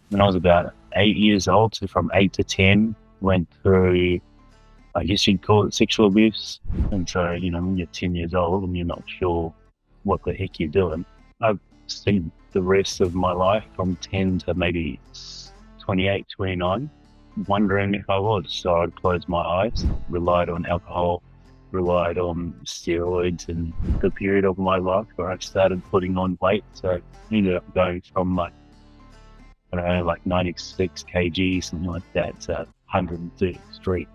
when I was about 8 years old. So from 8 to 10, went through, I guess you'd call it sexual abuse. And so, when you're 10 years old and you're not sure what the heck you're doing, I've spent the rest of my life from 10 to maybe 28, 29, wondering if I was. So I'd close my eyes, relied on alcohol, relied on steroids, and the period of my life where I started putting on weight. So I ended up going from like 96 kg, something like that, to 133.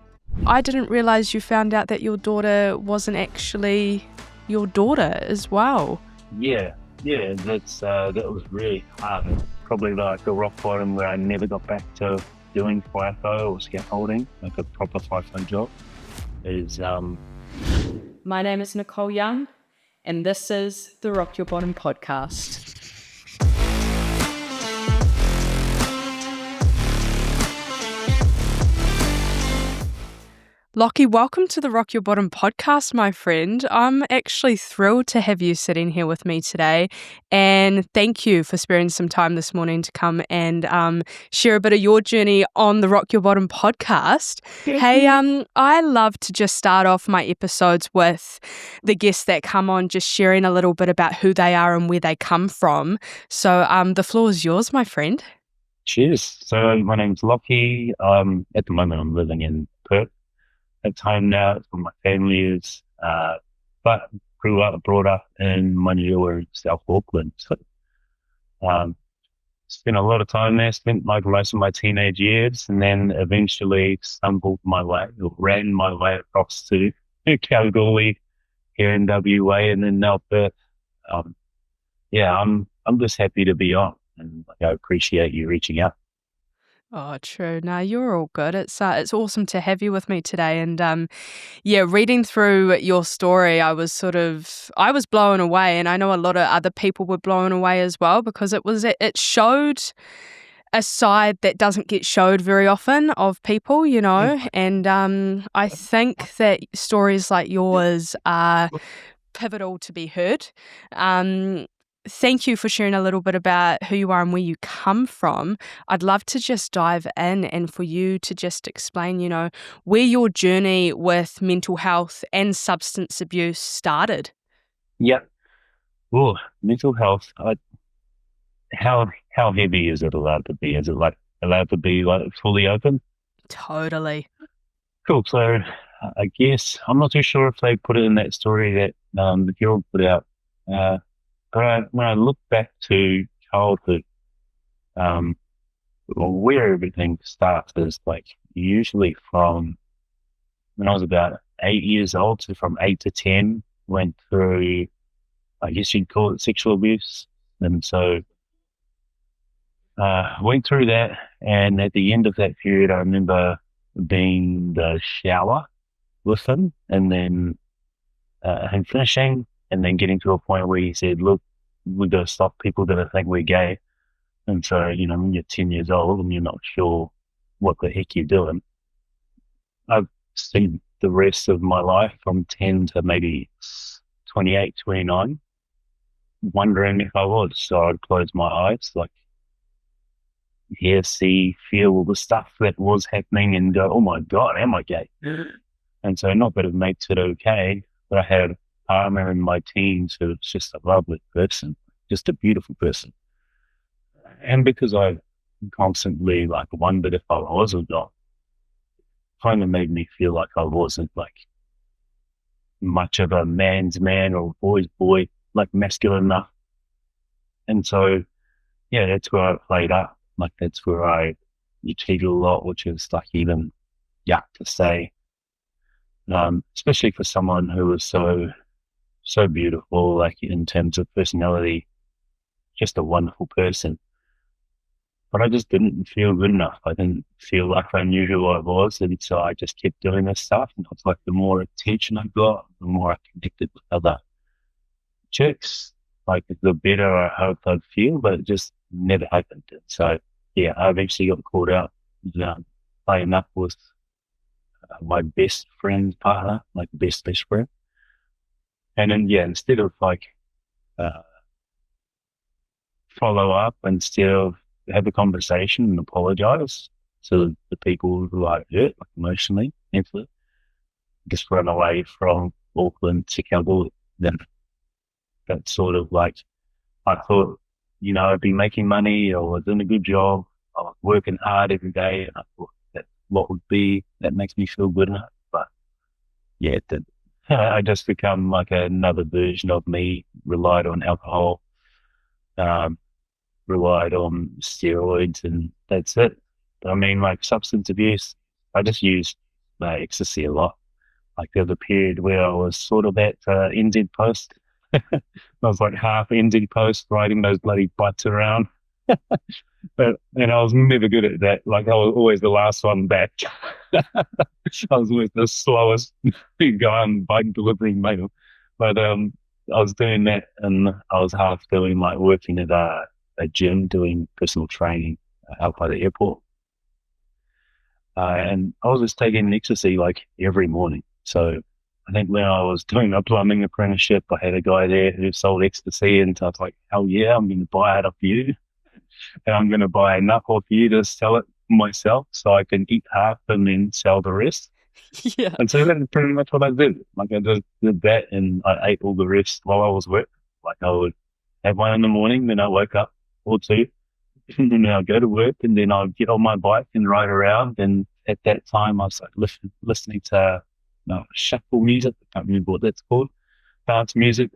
I didn't realise you found out that your daughter wasn't actually your daughter as well. Yeah, that was really hard. Probably like a rock bottom where I never got back to doing FIFO or scaffolding, like a proper FIFO job. My name is Nicole Young, and this is the Rock Your Bottom podcast. Lachie, welcome to the Rock Your Bottom podcast, my friend. I'm actually thrilled to have you sitting here with me today, and thank you for sparing some time this morning to come and share a bit of your journey on the Rock Your Bottom podcast. Hey, I love to just start off my episodes with the guests that come on just sharing a little bit about who they are and where they come from. So the floor is yours, my friend. Cheers. So my name's Lachie. At the moment, I'm living in Perth. At home now, it's where my family is, but brought up in Mariu in South Auckland. So, spent a lot of time there, spent like most of my teenage years, and then eventually ran my way across to Kalgoorlie here in WA, and then now Perth. I'm just happy to be on, and I appreciate you reaching out. Oh, true. No, you're all good. It's awesome to have you with me today. And reading through your story, I was blown away, and I know a lot of other people were blown away as well, because it showed a side that doesn't get showed very often of people, and I think that stories like yours are pivotal to be heard. Thank you for sharing a little bit about who you are and where you come from. I'd love to just dive in and for you to just explain, where your journey with mental health and substance abuse started. Yeah. Oh, mental health. How heavy is it allowed to be? Is it like allowed to be like fully open? Totally. Cool. So I guess I'm not too sure if they put it in that story that the girl put out. But when I look back to childhood, where everything starts is like usually from when I was about 8 years old. So from 8 to 10, went through, I guess you'd call it sexual abuse. And so went through that. And at the end of that period, I remember being in the shower with him, and then him finishing, and then getting to a point where he said, look, we've got to stop, people that think we're gay. And so, when you're 10 years old and you're not sure what the heck you're doing, I've spent the rest of my life from 10 to maybe 28, 29, wondering if I was. So I'd close my eyes, like hear, see, feel all the stuff that was happening and go, oh my God, am I gay? And so not that it makes it okay, but I had a partner in my teens who was just a lovely person, just a beautiful person. And because I constantly wondered if I was or not, kind of made me feel like I wasn't like much of a man's man or boy's boy, like masculine enough. And so, yeah, that's where I played up. Like that's where I cheated a lot, which is like even yuck to say. Especially for someone who was so beautiful, like in terms of personality, just a wonderful person. But I just didn't feel good enough. I didn't feel like I knew who I was. And so I just kept doing this stuff. And it's like the more attention I got, the more I connected with other chicks, like the better I hoped I'd feel, but it just never happened. So yeah, I eventually got called out, playing up with my best friend's partner, like best friend. And then, instead of follow up, instead of have a conversation and apologize to the people who I hurt, like emotionally, mentally. Just run away from Auckland to Kalgoorlie. Then that's sort of like, I thought, I'd be making money, or was in a good job, I was working hard every day, and I thought that's what would be, that makes me feel good enough. But yeah, it did. I just become like another version of me, relied on alcohol, um, relied on steroids, and that's it. I mean, like substance abuse, I just used ecstasy a lot. Like there was a period where I was sort of at NZ Post. I was like half NZ Post riding those bloody butts around. And I was never good at that. Like I was always the last one back. I was always the slowest guy on bike delivering mail. But I was doing that, and I was half doing like working at a gym doing personal training out by the airport. And I was just taking ecstasy like every morning. So I think when I was doing a plumbing apprenticeship, I had a guy there who sold ecstasy, and so I was like, hell yeah, I'm going to buy it off you. And I'm going to buy enough off you to sell it myself so I can eat half and then sell the rest. Yeah. And so that's pretty much what I did. Like I just did that, and I ate all the rest while I was working. Like I would have one in the morning, then I woke up, or two, and then I'd go to work, and then I'd get on my bike and ride around. And at that time, I was like listening to shuffle music. I can't remember what that's called, dance music.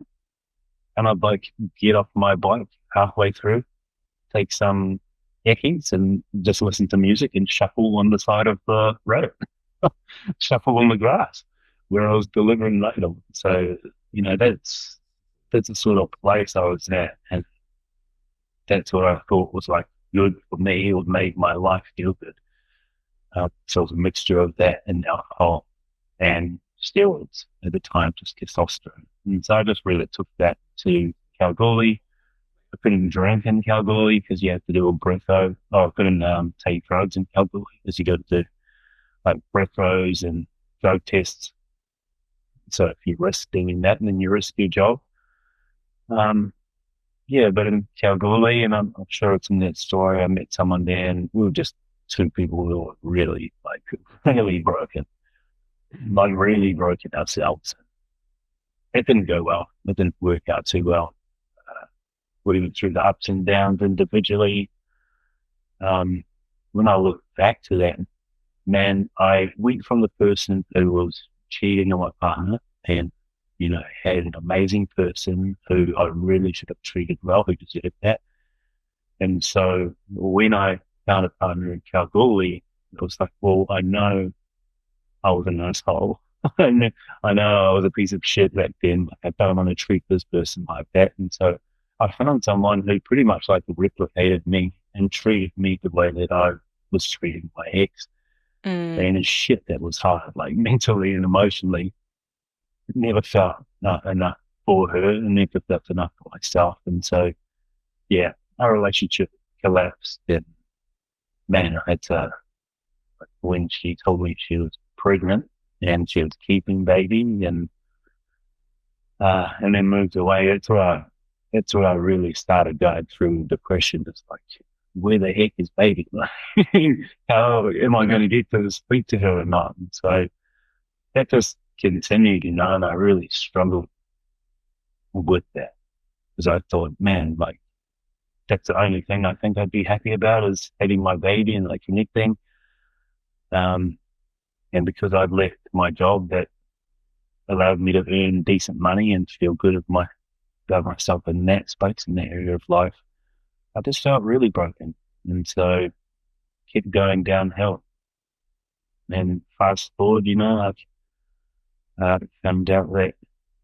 And I'd like get off my bike halfway through, take some eckies, and just listen to music and shuffle on the side of the road, shuffle on the grass where I was delivering later. So, that's the sort of place I was at. And that's what I thought was like good for me. It would make my life feel good. So it was a mixture of that and alcohol and steroids at the time, just testosterone. And so I just really took that to Kalgoorlie. I couldn't drink in Kalgoorlie because you have to do a breatho. Oh, I couldn't take drugs in Kalgoorlie because you got to do like breathos and drug tests. So if you risk doing that, then you risk your job. Yeah, but in Kalgoorlie, and I'm sure it's in that story, I met someone there, and we were just two people who were really, really broken, like really broken ourselves. It didn't go well. It didn't work out too well. We went through the ups and downs individually. When I look back to that, man, I went from the person who was cheating on my partner and, had an amazing person who I really should have treated well, who deserved that. And so when I found a partner in Kalgoorlie, it was like, well, I know I was an asshole. I know I was a piece of shit back then. Like, I don't want to treat this person like that. And so I found someone who pretty much like replicated me and treated me the way that I was treating my ex. And it's shit that was hard, like mentally and emotionally. Never felt enough for her, and never felt enough for myself. And so, yeah, our relationship collapsed. And man, I had to, when she told me she was pregnant and she was keeping baby, and then moved away. That's where I really started going through depression. It's like, where the heck is baby? How am I going to get to speak to her or not? And so that just continued, and I really struggled with that because I thought, man, like that's the only thing I think I'd be happy about is having my baby and like connecting. And because I'd left my job that allowed me to earn decent money and feel good about myself in that space, in that area of life, I just felt really broken. And so kept going downhill. And fast forward, I found out that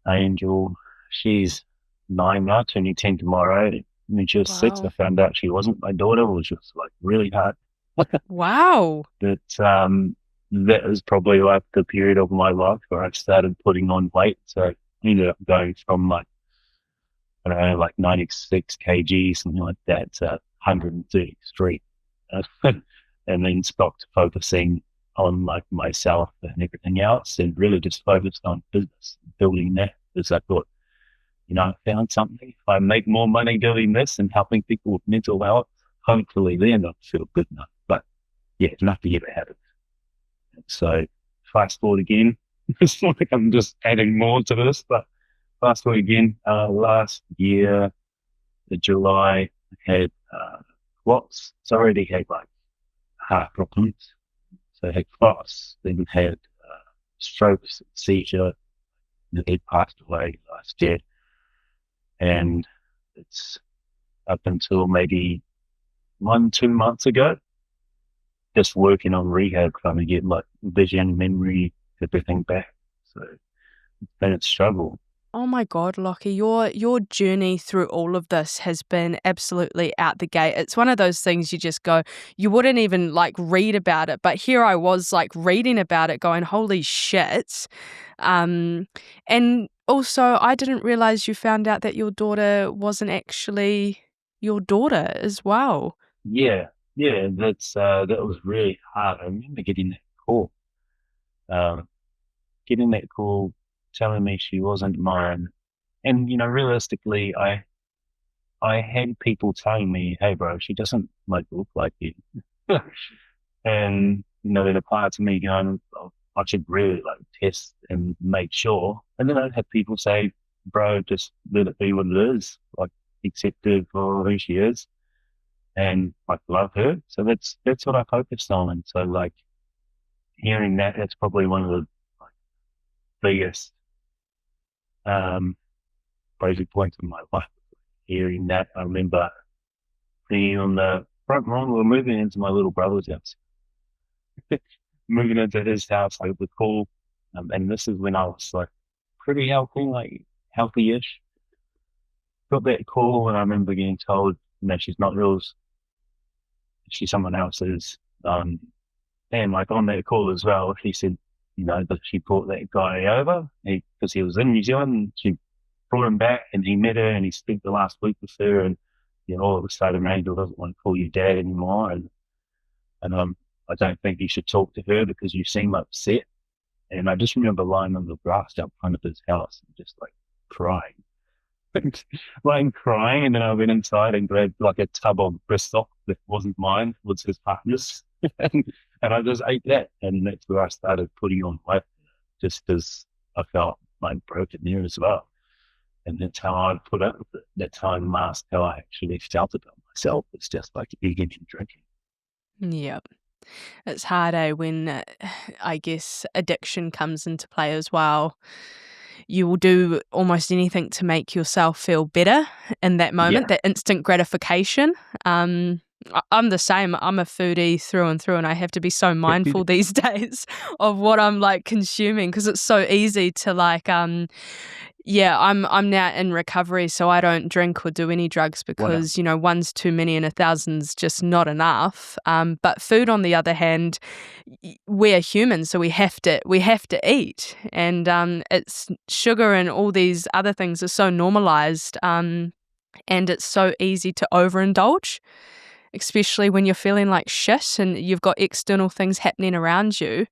Angel, she's 9 now, turning 10 tomorrow. When she was 6, I found out she wasn't my daughter, which was like really hard. Wow. But that was probably like the period of my life where I started putting on weight. So I ended up going from like 96 kg, something like that, to 133. And then stopped focusing on like myself and everything else, and really just focused on business, building that. Because I thought, I found something. If I make more money doing this and helping people with mental health, hopefully they're not feel good enough. But yeah, nothing ever happens. So fast forward again. It's like I'm just adding more to this, but fast forward again. Last year, in July, I had clots. So I already had like heart problems. So I had clots, then had strokes, seizure. He passed away last year, and it's up until maybe 1-2 months ago, just working on rehab, trying to get like vision, memory, everything back. So it's been a struggle. Oh my God, Lachie, your journey through all of this has been absolutely out the gate. It's one of those things you just go, you wouldn't even like read about it, but here I was like reading about it, going, holy shit. And also, I didn't realize you found out that your daughter wasn't actually your daughter as well. Yeah, yeah, that was really hard. I remember um, getting that call, telling me she wasn't mine, and realistically, I had people telling me, "Hey, bro, she doesn't like look like you," and then a part to me going, "Oh, I should really like test and make sure." And then I'd have people say, "Bro, just let it be what it is. Like, accept her for who she is, and like love her." So that's what I focused on. And so like hearing that's probably one of the like, biggest breaking points in my life. Hearing that, I remember being on the front lawn. We were moving into my little brother's house. Moving into his house, like the call, and this is when I was like pretty healthy, like healthy-ish. Got that call, and I remember getting told, she's not yours, she's someone else's. And like on that call as well, she said, that she brought that guy over because he was in New Zealand. And she brought him back, and he met her, and he spent the last week with her, and all of a sudden, Angel doesn't want to call you dad anymore, and I don't think you should talk to her because you seem upset. And I just remember lying on the grass out front of his house and just like crying. Lying crying, and then I went inside and grabbed like a tub of Bristol that wasn't mine, was his partner's, and I just ate that, and that's where I started putting on weight, just as I felt like broken there as well, and that's how I put up with it. That's how I masked how I actually felt about myself. It's just like eating and drinking. Yep. It's hard, when I guess addiction comes into play as well. You will do almost anything to make yourself feel better in that moment, Yeah, that instant gratification. I'm the same. I'm a foodie through and through, and I have to be so mindful these days of what I'm like consuming, because it's so easy to like yeah, I'm now in recovery, so I don't drink or do any drugs what because, one's too many and a thousand's just not enough. But food, on the other hand, we're humans, so we have to eat, and it's sugar and all these other things are so normalized, and it's so easy to overindulge, especially when you're feeling like shit and you've got external things happening around you.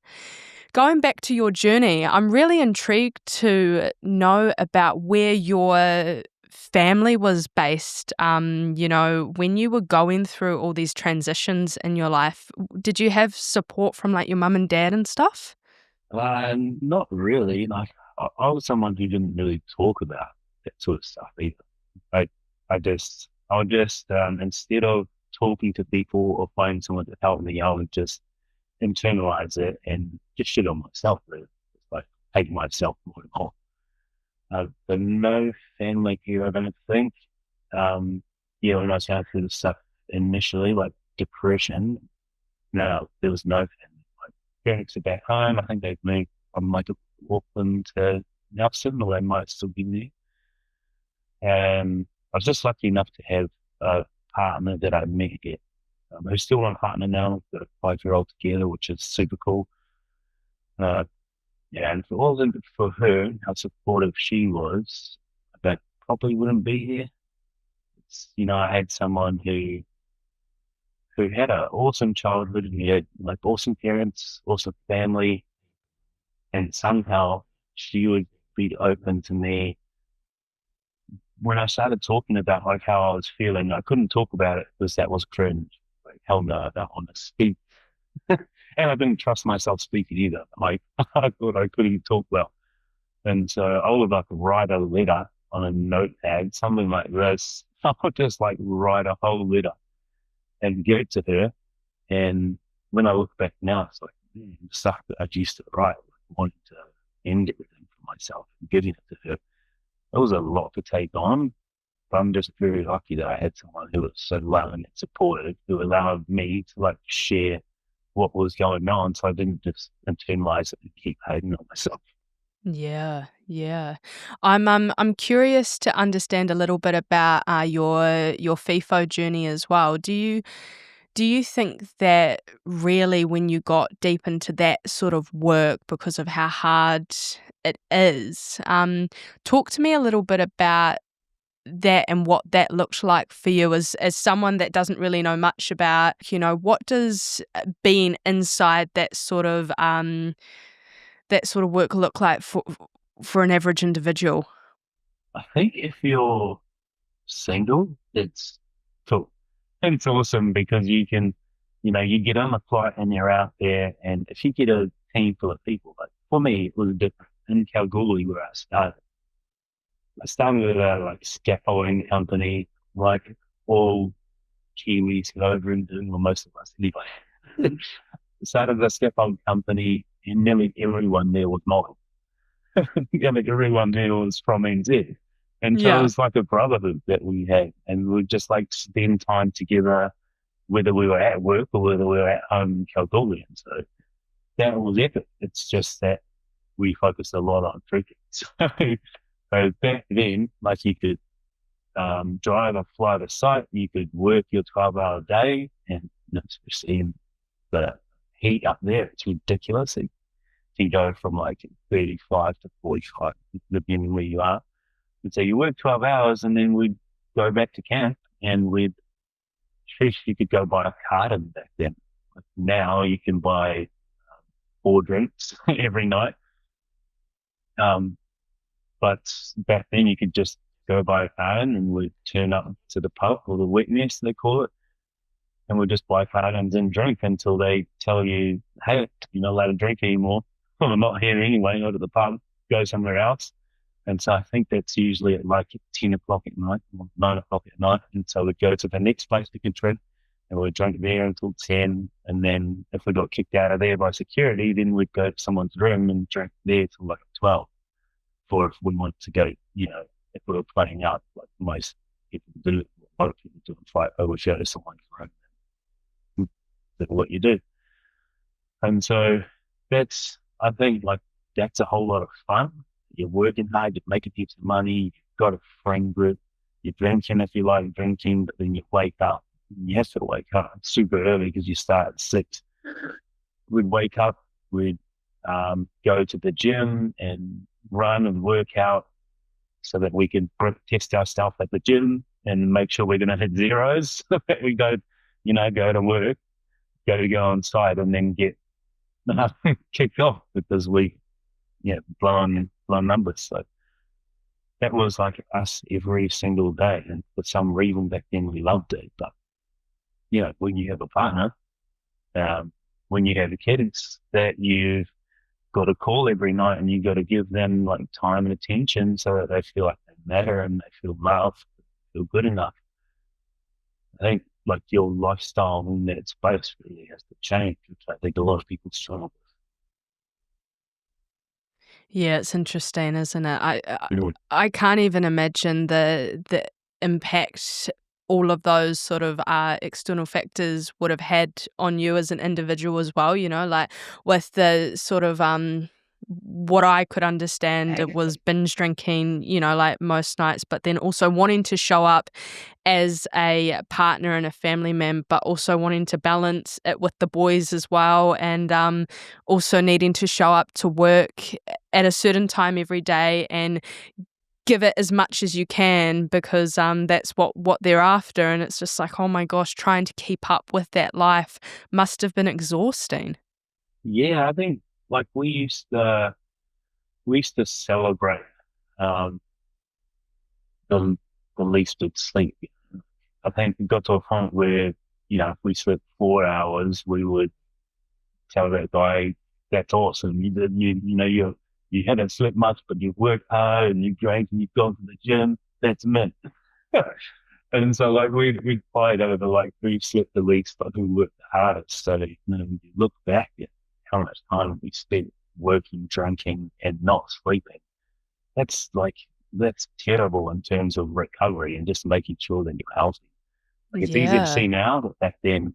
Going back to your journey, I'm really intrigued to know about where your family was based. When you were going through all these transitions in your life, did you have support from like your mum and dad and stuff? Not really. Like I was someone who didn't really talk about that sort of stuff either. I I would just instead of talking to people or finding someone to help me, I would just internalize it and just shit on myself. Really, it's like hate myself more and more. But no family here, I don't think. Yeah, when I was going through the stuff initially, like depression, no, there was no family. My parents are back home. I think they've moved from like Auckland to Nelson, or they might still be there. And I was just lucky enough to have a partner that I met here. Who's still my partner now. We've got a 5-year-old together, which is super cool. Uh, yeah, and if it wasn't for her, how supportive she was, I probably wouldn't be here. I had someone who had an awesome childhood, and he had like awesome parents, awesome family, and somehow she would be open to me when I started talking about like how I was feeling, I couldn't talk about it because that was cringe. Like, hell no, I don't want to speak. And I didn't trust myself speaking either. Like, I thought I couldn't talk well. And so I would like write a letter on a notepad, something like this. I would just like write a whole letter and give it to her. And when I look back now, it's like, man, the stuff that I used to write, like, wanting to end everything for myself and giving it to her. It was a lot to take on, but I'm just very lucky that I had someone who was so loving and supportive, who allowed me to like share what was going on, so I didn't just internalize it and keep hating on myself. Yeah, yeah. I'm curious to understand a little bit about your FIFO journey as well. Do you think that really when you got deep into that sort of work because of how hard it is, talk to me a little bit about that and what that looked like for you as someone that doesn't really know much about, what does being inside that sort of work look like for an average individual? I think if you're single, it's cool. It's awesome because you can, you get on the flight and you're out there, and if you get a team full of people, like for me, it was different in Kalgoorlie where I started. I started with a like scaffolding company, like all Kiwis go over and doing, well, most of us anyway. Started a scaffold company, and nearly everyone there was model. Nearly everyone there was from NZ. And so it Yeah. was like a brotherhood that we had, and we would just like spend time together, whether we were at work or whether we were at home in Kalgoorlie. And so that was epic. It's just that we focused a lot on drinking. So back then, like you could drive or fly to site, you could work your 12-hour day, and especially in the heat up there, it's ridiculous. It can go from like 35 to 45, depending where you are. And so you work 12 hours and then we'd go back to camp, and you could go buy a carton back then. Like now you can buy 4 drinks every night. Um, but back then you could just go buy a carton and we'd turn up to the pub, or the wet nest they call it, and we'd just buy cartons and drink until they tell you, hey, you're not allowed to drink anymore. Well, I'm not here anyway, go to the pub, go somewhere else. And so I think that's usually at like 10 o'clock at night, or 9 o'clock at night. And so we'd go to the next place we could drink, and we'd drink there until 10. And then if we got kicked out of there by security, then we'd go to someone's room and drink there till like 12. For if we wanted to go, if we were playing out, like most people do, a lot of people do in fight, I would go to someone's room. That's what you do. And so I think like that's a whole lot of fun. You're working hard, you're making heaps of money, you've got a friend group, you're drinking if you like drinking, but then you wake up. You have to wake up super early because you start at 6. We'd wake up, we'd go to the gym and run and work out so that we could test ourselves at the gym and make sure we're going to hit zeros. We go to work, go on site, and then get kicked off because we, blown numbers. So that was like us every single day. And for some reason back then we loved it. But, when you have a partner, when you have a kid, it's that you've got to call every night and you got to give them like time and attention so that they feel like they matter and they feel loved, feel good enough. I think like your lifestyle in that space really has to change, which I think a lot of people struggle Yeah, it's interesting, isn't it? I I, with. I can't even imagine the impact all of those sort of external factors would have had on you as an individual as well. Like with the sort of what I could understand, it was binge drinking, like most nights, but then also wanting to show up as a partner and a family man, but also wanting to balance it with the boys as well, and also needing to show up to work at a certain time every day and give it as much as you can because that's what they're after. And it's just like, oh my gosh, trying to keep up with that life must have been exhausting. Yeah, I think like we used to celebrate um, the, the least bit sleep. I think it got to a point where, if we slept 4 hours, we would tell that guy, that's awesome. You haven't slept much, but you've worked hard and you've drank and you've gone to the gym. That's mint. And so like we fight over like who slept the least, but who worked the hardest. So you look back at how much time we spent working, drinking, and not sleeping. That's like that's terrible in terms of recovery and just making sure that you're healthy. Like it's easy to Yeah. see now, but back then,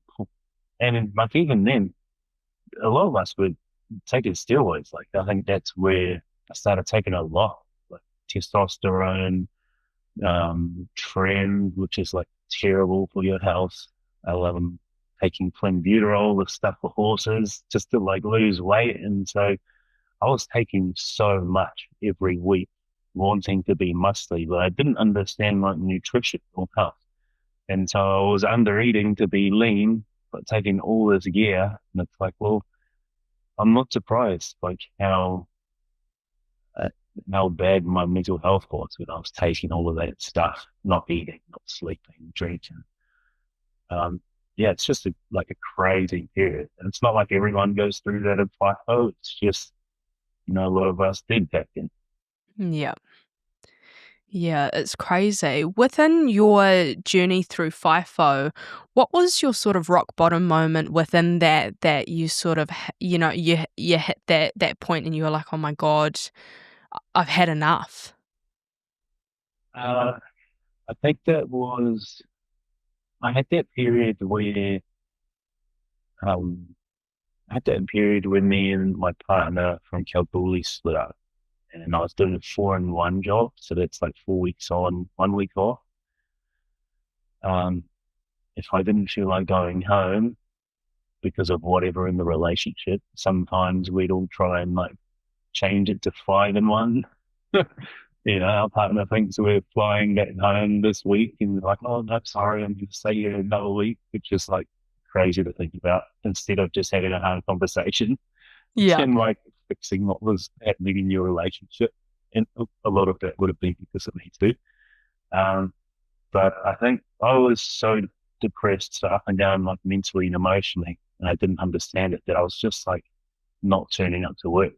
and like even then, a lot of us were taking steroids. Like I think that's where I started taking a lot, like testosterone, trend, which is like terrible for your health. I love taking clenbuterol, the stuff for horses, just to like lose weight. And so I was taking so much every week, wanting to be muscly, but I didn't understand like nutrition or health. And so I was under eating to be lean, but taking all this gear. And it's like, well, I'm not surprised like uh, how bad my mental health was when I was taking all of that stuff, not eating, not sleeping, drinking. Yeah, it's just like a crazy period. And it's not like everyone goes through that at FIFO. It's just, a lot of us did back then. Yeah. Yeah, it's crazy. Within your journey through FIFO, what was your sort of rock bottom moment within that you sort of you hit that point and you were like, oh my god, I've had enough. Uh, I think I had that period where, um, I had that period when me and my partner from Kalgoorlie split up. And I was doing a 4-in-1 job. So that's like 4 weeks on, 1 week off. Um, if I didn't feel like going home because of whatever in the relationship, sometimes we'd all try and like change it to 5-in-1. Our partner thinks we're flying back home this week and we're like, oh, no, sorry, I'm going to stay here another week, which is like crazy to think about instead of just having a hard conversation Yeah. and like fixing what was happening in your relationship. And a lot of that would have been because of me too. Um, but I think I was so depressed, so up and down, like mentally and emotionally, and I didn't understand it that I was just like not turning up to work.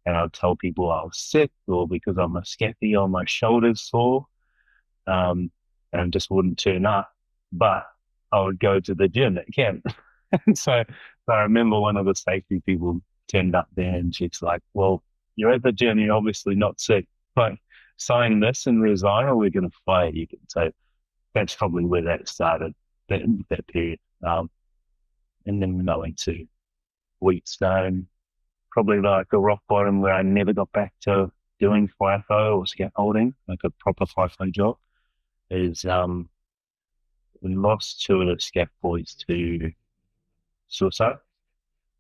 And I'd tell people I was sick or because I'm a scaffy or my shoulders sore, and just wouldn't turn up. But I would go to the gym at camp. And so I remember one of the safety people turned up there and she's like, well, you're at the gym, you're obviously not sick. Like, sign this and resign or we're going to fire you. So that's probably where that started, that period. And then we went to Wheatstone, probably like a rock bottom where I never got back to doing FIFO or scaffolding, like a proper FIFO job, is we lost two of the scaff boys to suicide.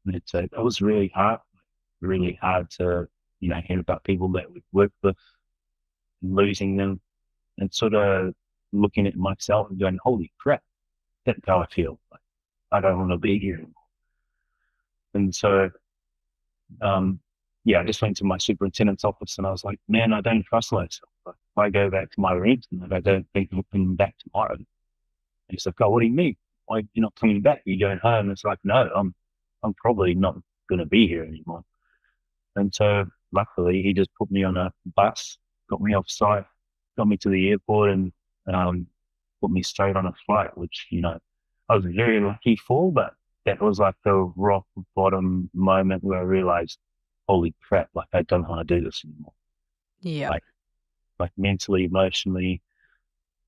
And it was really hard to, hear about people that we've worked with and losing them and sort of looking at myself and going, holy crap, that's how I feel. Like, I don't want to be here anymore. And so, I just went to my superintendent's office and I was like, man, I don't trust myself. Like, if I go back to my rent and I don't think I'm coming back tomorrow. And he's like, oh, what do you mean? Why you're not coming back? You're going home? It's like, no, I'm probably not going to be here anymore. And so luckily he just put me on a bus, got me off site, got me to the airport and, put me straight on a flight, which, I was very lucky for, but that was like the rock bottom moment where I realized, holy crap, like I don't want to do this anymore. Yeah. Like, like mentally, emotionally,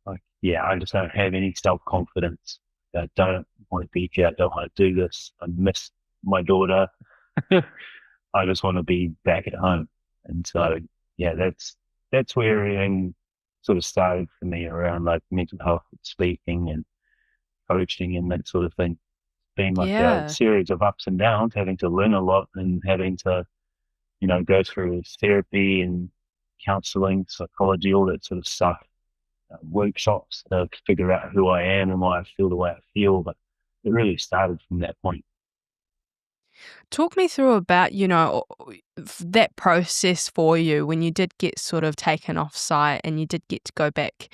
like, yeah, I just don't have any self-confidence. I don't want to be here. I don't want to do this. I miss my daughter. I just want to be back at home. And so, yeah, that's where everything sort of started for me around like mental health, speaking and coaching and that sort of thing. Been like a Yeah. series of ups and downs, having to learn a lot and having to, go through therapy and counseling, psychology, all that sort of stuff, workshops to figure out who I am and why I feel the way I feel. But it really started from that point. Talk me through about, that process for you when you did get sort of taken off site and you did get to go back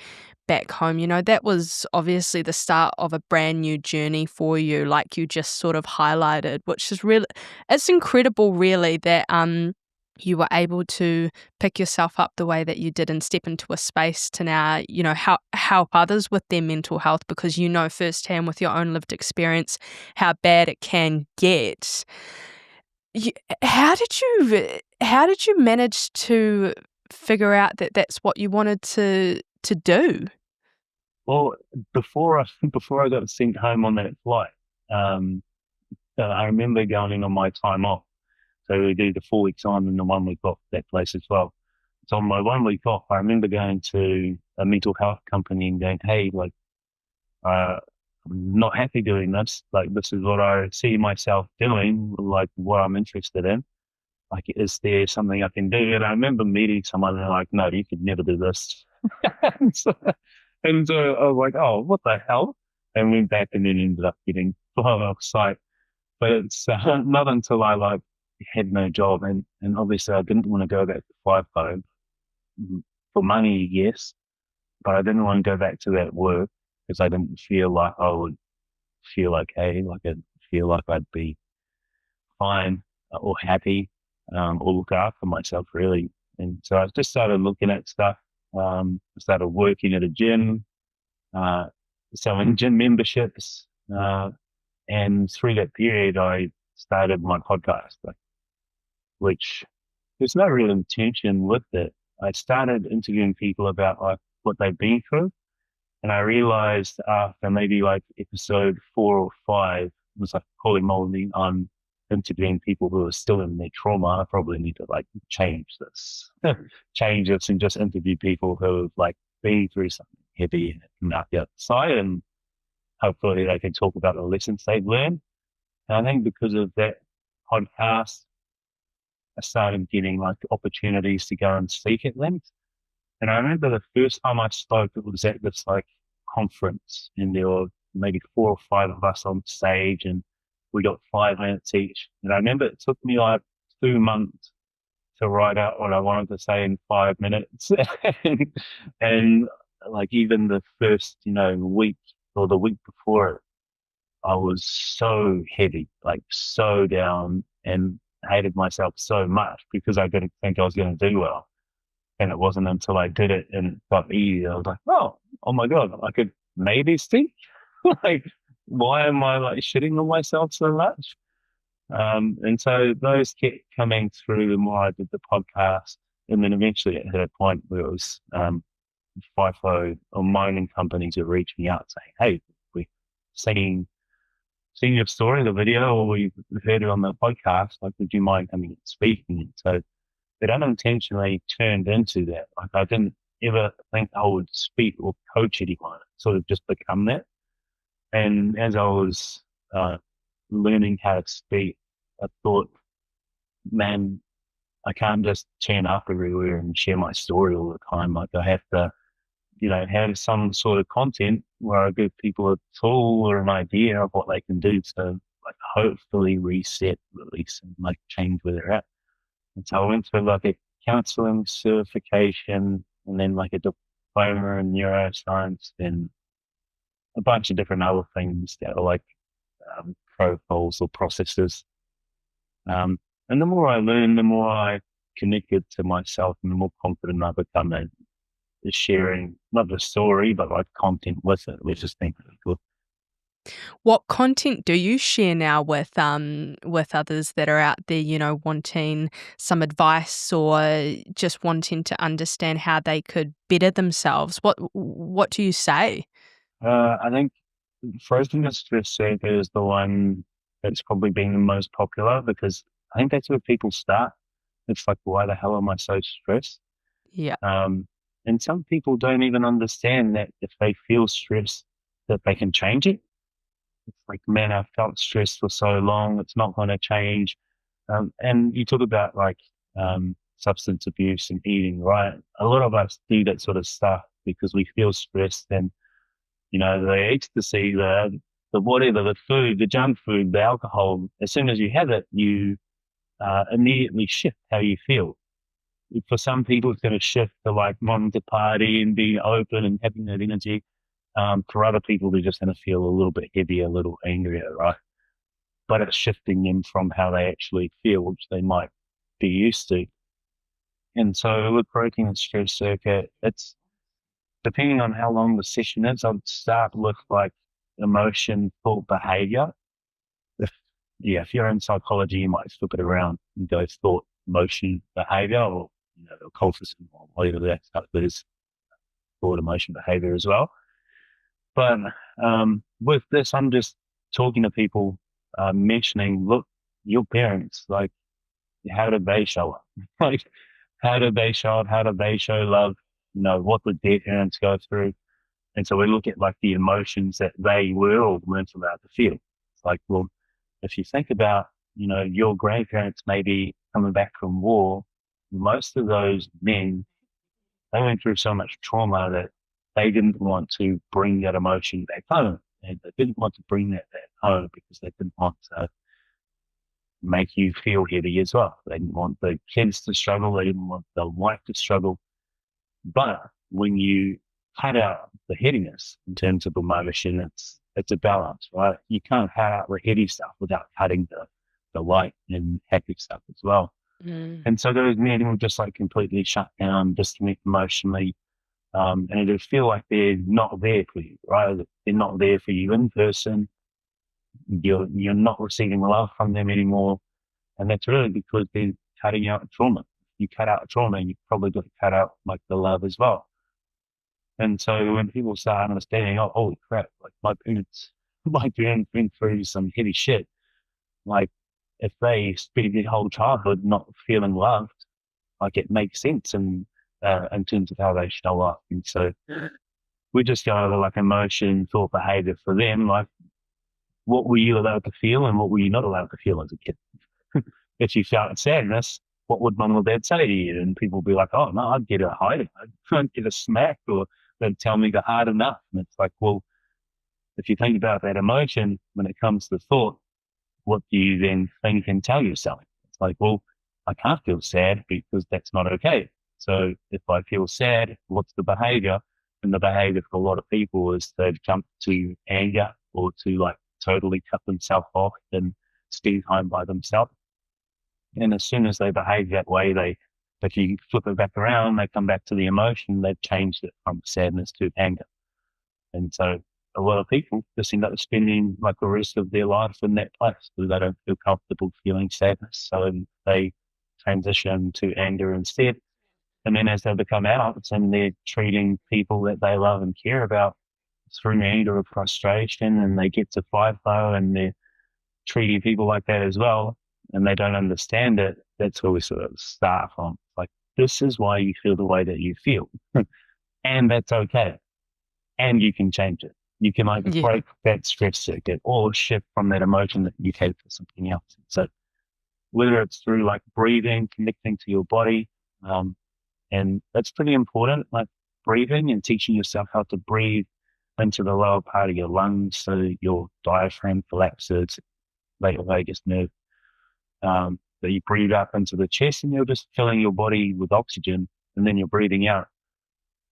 home. That was obviously the start of a brand new journey for you, like you just sort of highlighted, which is really, it's incredible really that you were able to pick yourself up the way that you did and step into a space to now, help others with their mental health, because you know firsthand with your own lived experience how bad it can get. You, how did you manage to figure out that that's what you wanted to do? Well, before I got sent home on that flight, um, I remember going in on my time off. So we do the 4 weeks on and the 1 week off that place as well. So on my 1 week off, I remember going to a mental health company and going, hey, like, I'm not happy doing this. Like, this is what I see myself doing, like what I'm interested in. Like, is there something I can do? And I remember meeting someone and they're like, no, you could never do this. and, so, and so I was like, oh, what the hell? And went back and then ended up getting blown off site. But it's not until I like had no job and obviously I didn't want to go back to FIFO for money, yes, but I didn't want to go back to that work because I didn't feel like I would feel okay, like I'd feel like I'd be fine or happy or look after myself really. And so I just started looking at stuff. I started working at a gym, selling gym memberships, and through that period I started my podcast, which there's no real intention with it. I started interviewing people about like what they've been through. And I realized after maybe like episode 4 or 5, it was like, holy moly, I'm interviewing people who are still in their trauma. I probably need to like change this, change this and just interview people who have like been through something heavy and come out the other side. And hopefully they can talk about the lessons they've learned. And I think because of that podcast, I started getting like opportunities to go and speak at length. And I remember the first time I spoke, it was at this like conference and there were maybe 4 or 5 of us on stage and we got 5 minutes each. And I remember it took me like 2 months to write out what I wanted to say in 5 minutes. and like even the first, week or the week before it, I was so heavy, like so down and hated myself so much because I didn't think I was going to do well. And it wasn't until I did it and it got easier. I was like, oh my God, I could maybe speak. Like, why am I like shitting on myself so much? And so those kept coming through the more I did the podcast. And then eventually it hit a point where it was FIFO or mining companies are reaching out saying, hey, we've seen your story, the video, or we've heard it on the podcast. Like, would you mind coming and speaking? So it unintentionally turned into that. Like, I didn't ever think I would speak or coach anyone. It sort of just become that. And as I was learning how to speak, I thought, man, I can't just turn up everywhere and share my story all the time. Like, I have to, have some sort of content where I give people a tool or an idea of what they can do to, like, hopefully reset, release, and like change where they're at. And so I went through like a counseling certification and then like a diploma in neuroscience and a bunch of different other things that are like protocols or processes. And the more I learned, the more I connected to myself and the more confident I become in sharing not the story, but like content with it, which is been really good. What content do you share now with others that are out there, wanting some advice or just wanting to understand how they could better themselves? What do you say? I think Frozen Stress Circuit is the one that's probably been the most popular because I think that's where people start. It's like, why the hell am I so stressed? Yeah. And some people don't even understand that if they feel stressed, that they can change it. It's like, man, I've felt stressed for so long, it's not going to change. And you talk about like substance abuse and eating, right? A lot of us do that sort of stuff because we feel stressed and, the ecstasy, whatever, the food, the junk food, the alcohol, as soon as you have it, you immediately shift how you feel. For some people, it's going to shift to like wanting to party and being open and having that energy. For other people, they're just going to feel a little bit heavier, a little angrier, right? But it's shifting them from how they actually feel, which they might be used to. And so with breaking the stress circuit, it's depending on how long the session is. I'd start with like emotion, thought, behavior. If you're in psychology, you might flip it around and go thought, emotion, behavior, or occultism, or whatever that stuff is, thought, emotion, behavior as well. But with this, I'm just talking to people, mentioning, look, your parents, like, how did they show up? Like, how did they show up? How did they show love? What did their parents go through? And so we look at like the emotions that they were or weren't allowed to feel. It's like, well, if you think about, your grandparents maybe coming back from war, most of those men, they went through so much trauma that they didn't want to bring that emotion back home. And they didn't want to bring that back home because they didn't want to make you feel heavy as well. They didn't want the kids to struggle. They didn't want the wife to struggle. But when you cut out the heaviness in terms of emotion, it's a balance, right? You can't cut out the heavy stuff without cutting the light and happy stuff as well. And so those men will just like completely shut down, disconnect emotionally, and it'll feel like they're not there for you, right? They're not there for you in person. You're not receiving love from them anymore. And that's really because they're cutting out trauma. You cut out trauma, you've probably got to cut out like the love as well. And so when people start understanding, oh, holy crap, like my parents went through some heavy shit. Like if they spent their whole childhood not feeling loved, like it makes sense in terms of how they show up. And so we just go over like emotion, thought, behavior for them. Like, what were you allowed to feel and what were you not allowed to feel as a kid? If you felt sadness, what would mum or dad say to you? And people would be like, oh, no, I'd get a hiding. I'd get a smack, or they'd tell me to hard enough. And it's like, well, if you think about that emotion, when it comes to thought, what do you then think and tell yourself? It's like, well, I can't feel sad because that's not okay. So if I feel sad, what's the behavior? And the behavior for a lot of people is to jump to anger or to like totally cut themselves off and stay home by themselves. And as soon as they behave that way, if you flip it back around, they come back to the emotion, they've changed it from sadness to anger. And so a lot of people just end up spending like the rest of their life in that place because they don't feel comfortable feeling sadness. So they transition to anger instead. And then as they become adults and they're treating people that they love and care about through anger or frustration, and they get to FIFO and they're treating people like that as well, and they don't understand it, that's where we sort of start from. Like, this is why you feel the way that you feel. And that's okay. And you can change it. You can either break that stress circuit or shift from that emotion that you've had for something else. So whether it's through like breathing, connecting to your body, and that's pretty important, like breathing and teaching yourself how to breathe into the lower part of your lungs so your diaphragm collapses, lateral vagus nerve. That you breathe up into the chest and you're just filling your body with oxygen, and then you're breathing out.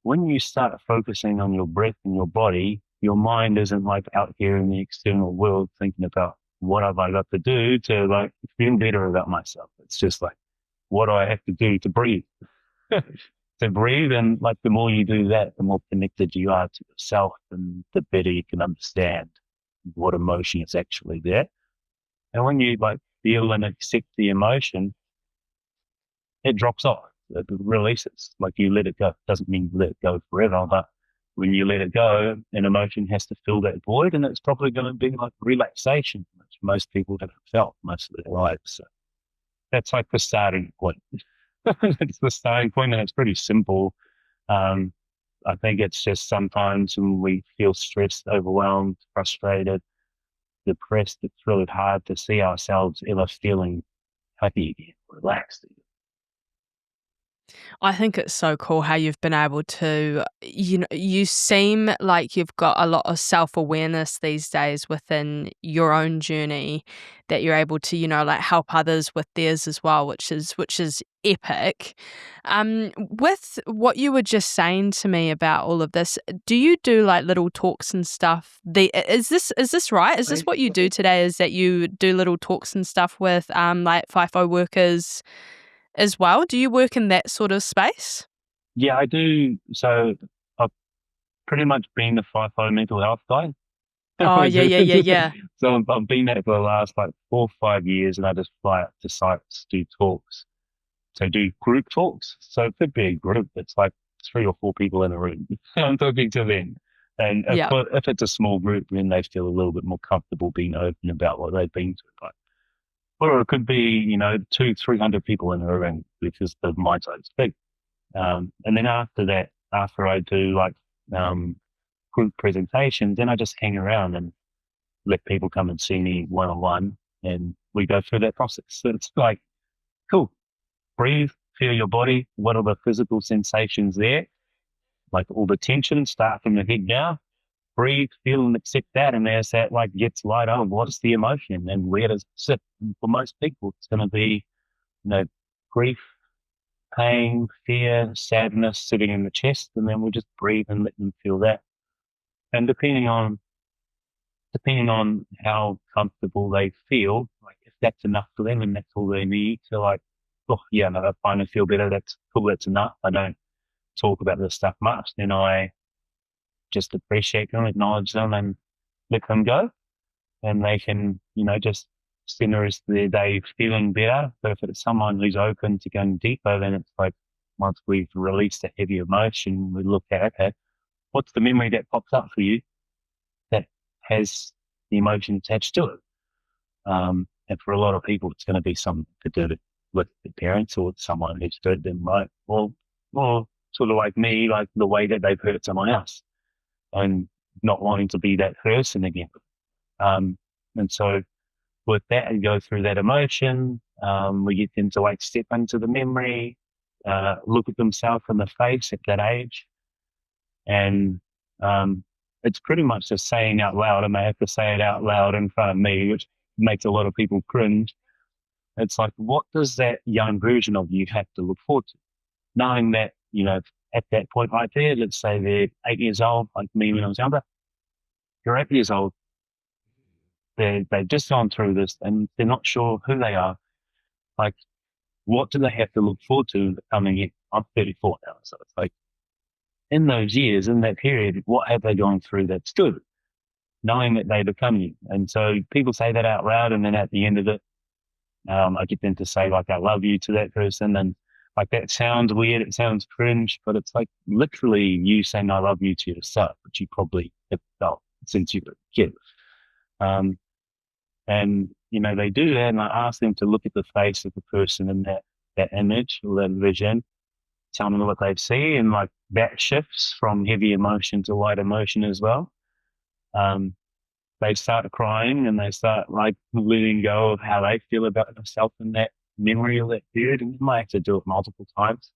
When you start focusing on your breath and your body, your mind isn't like out here in the external world thinking about what have I got to do to like feel better about myself. It's just like, what do I have to do to breathe? To breathe. And like the more you do that, the more connected you are to yourself and the better you can understand what emotion is actually there. And when you like feel and accept the emotion, it drops off. It releases. Like you let it go. Doesn't mean let it go forever, but when you let it go, an emotion has to fill that void, and it's probably going to be like relaxation, which most people haven't felt most of their lives. So that's like the starting point. It's the starting point, and it's pretty simple. I think it's just sometimes when we feel stressed, overwhelmed, frustrated, depressed, it's really hard to see ourselves ever feeling happy again, relaxed again. I think it's so cool how you've been able to, you seem like you've got a lot of self-awareness these days within your own journey that you're able to, like help others with theirs as well, which is epic. With what you were just saying to me about all of this, do you do like little talks and stuff? Is this right? Is this what you do today? Is that you do little talks and stuff with like FIFO workers as well? Do you work in that sort of space? Yeah, I do. So I've pretty much been the FIFO mental health guy. Oh, yeah, yeah, yeah, yeah. So I've been that for the last like 4 or 5 years, and I just fly out to sites, do talks. So do group talks. So it could be a group that's like 3 or 4 people in a room. I'm talking to them. And Yeah. if it's a small group, then they feel a little bit more comfortable being open about what they've been through. Or it could be, 200-300 people in a room because the mind size big. And then after that, after I do like group presentations, then I just hang around and let people come and see me one-on-one, and we go through that process. So it's like, cool, breathe, feel your body. What are the physical sensations there? Like all the tension, start from the head down. Breathe, feel and accept that. And as that like gets lighter, what's the emotion and where does it sit? And for most people, it's going to be, grief, pain, fear, sadness sitting in the chest. And then we'll just breathe and let them feel that. And depending on how comfortable they feel, like if that's enough for them and that's all they need to like, oh yeah, no, I finally feel better. That's cool. That's enough. I don't talk about this stuff much. Then I just appreciate them, acknowledge them and let them go. And they can, just spend the rest of their day feeling better. But if it's someone who's open to going deeper, then it's like once we've released a heavy emotion, we look at, okay, what's the memory that pops up for you that has the emotion attached to it? And for a lot of people, it's going to be something to do with the parents or someone who's hurt them, right? Or sort of like me, like the way that they've hurt someone else and not wanting to be that person again. And so with that, and go through that emotion, we get them to like step into the memory, look at themselves in the face at that age. And it's pretty much just saying out loud, and they have to say it out loud in front of me, which makes a lot of people cringe. It's like, what does that young version of you have to look forward to? Knowing that, at that point right there, let's say they're 8 years old, like me when I was younger, you're 8 years old, they've just gone through this and they're not sure who they are. Like, what do they have to look forward to coming in? I'm 34 now, so it's like, in those years, in that period, what have they gone through that's good? Knowing that they become you. And so people say that out loud, and then at the end of it, I get them to say like, I love you to that person. And like, that sounds weird. It sounds cringe, but it's like literally you saying, I love you to yourself, which you probably have felt since you were a kid. And, they do that, and I ask them to look at the face of the person in that image or that vision, tell them what they see, and like that shifts from heavy emotion to light emotion as well. They start crying and they start like letting go of how they feel about themselves in that memory of that period, and you might have to do it multiple times.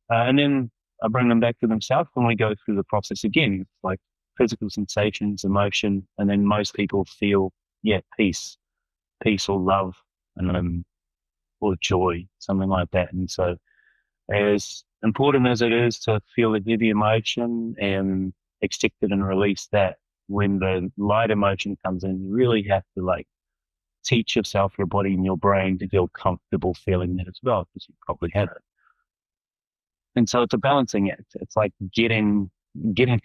And then I bring them back to themselves and we go through the process again. It's like physical sensations, emotion, and then most people feel, peace or love, or joy, something like that. And so as important as it is to feel a heavy emotion and accept it and release that, when the light emotion comes in, you really have to like teach yourself, your body and your brain to feel comfortable feeling that as well, because you probably have it. And so it's a balancing act. It's like getting